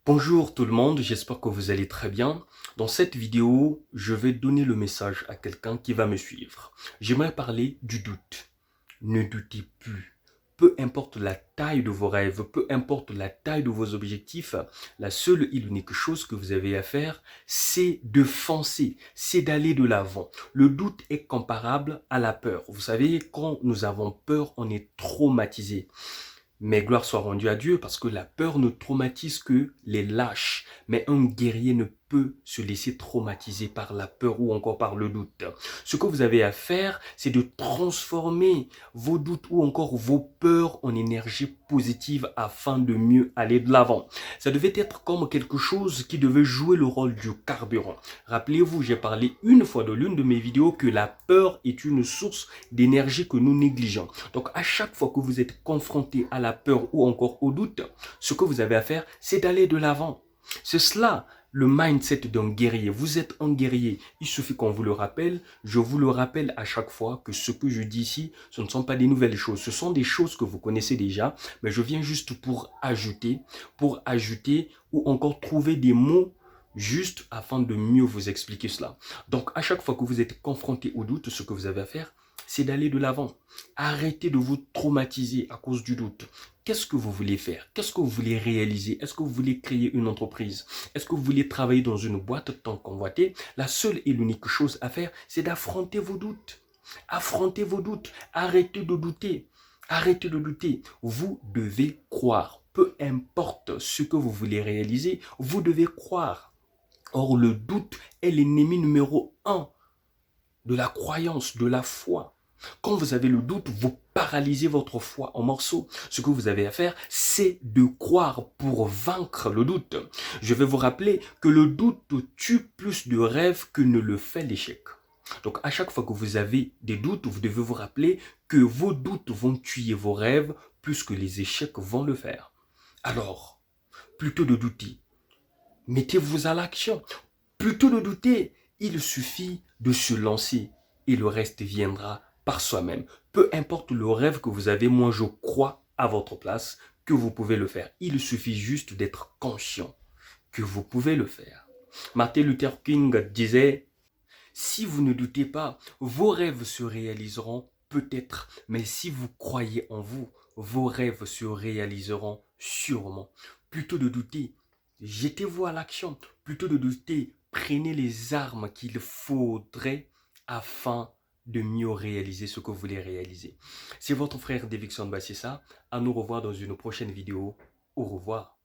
Bonjour tout le monde, j'espère que vous allez très bien. Dans cette vidéo, je vais donner le message à quelqu'un qui va me suivre. J'aimerais parler du doute. Ne doutez plus. Peu importe la taille de vos rêves, peu importe la taille de vos objectifs, la seule et l'unique chose que vous avez à faire, c'est de foncer, c'est d'aller de l'avant. Le doute est comparable à la peur. Vous savez, quand nous avons peur, on est traumatisé. Mais gloire soit rendue à Dieu parce que la peur ne traumatise que les lâches. Mais un guerrier ne peut se laisser traumatiser par la peur ou encore par le doute. Ce que vous avez à faire, c'est de transformer vos doutes ou encore vos peurs en énergie positive afin de mieux aller de l'avant. Ça devait être comme quelque chose qui devait jouer le rôle du carburant. Rappelez-vous, j'ai parlé une fois dans l'une de mes vidéos que la peur est une source d'énergie que nous négligeons. Donc à chaque fois que vous êtes confronté à la peur ou encore au doute, ce que vous avez à faire, c'est d'aller de l'avant. C'est cela le mindset d'un guerrier. Vous êtes un guerrier. Il suffit qu'on vous le rappelle. Je vous le rappelle à chaque fois que ce que je dis ici, ce ne sont pas des nouvelles choses. Ce sont des choses que vous connaissez déjà, mais je viens juste pour ajouter ou encore trouver des mots juste afin de mieux vous expliquer cela. Donc à chaque fois que vous êtes confronté au doute, ce que vous avez à faire, c'est d'aller de l'avant. Arrêtez de vous traumatiser à cause du doute. Qu'est-ce que vous voulez faire? Qu'est-ce que vous voulez réaliser? Est-ce que vous voulez créer une entreprise? Est-ce que vous voulez travailler dans une boîte tant convoitée? La seule et l'unique chose à faire, c'est d'affronter vos doutes. Affrontez vos doutes. Arrêtez de douter. Arrêtez de douter. Vous devez croire. Peu importe ce que vous voulez réaliser, vous devez croire. Or, le doute est l'ennemi numéro 1 de la croyance, de la foi. Quand vous avez le doute, vous paralysez votre foi en morceaux. Ce que vous avez à faire, c'est de croire pour vaincre le doute. Je vais vous rappeler que le doute tue plus de rêves que ne le fait l'échec. Donc à chaque fois que vous avez des doutes, vous devez vous rappeler que vos doutes vont tuer vos rêves plus que les échecs vont le faire. Alors, plutôt de douter, mettez-vous à l'action. Plutôt de douter, il suffit de se lancer et le reste viendra par soi-même. Peu importe le rêve que vous avez, moi je crois à votre place que vous pouvez le faire. Il suffit juste d'être conscient que vous pouvez le faire. Martin Luther King disait, si vous ne doutez pas, vos rêves se réaliseront peut-être, mais si vous croyez en vous, vos rêves se réaliseront sûrement. Plutôt de douter, jetez-vous à l'action. Plutôt de douter, prenez les armes qu'il faudrait afin de mieux réaliser ce que vous voulez réaliser. C'est votre frère Davidson Bassissa. À nous revoir dans une prochaine vidéo. Au revoir.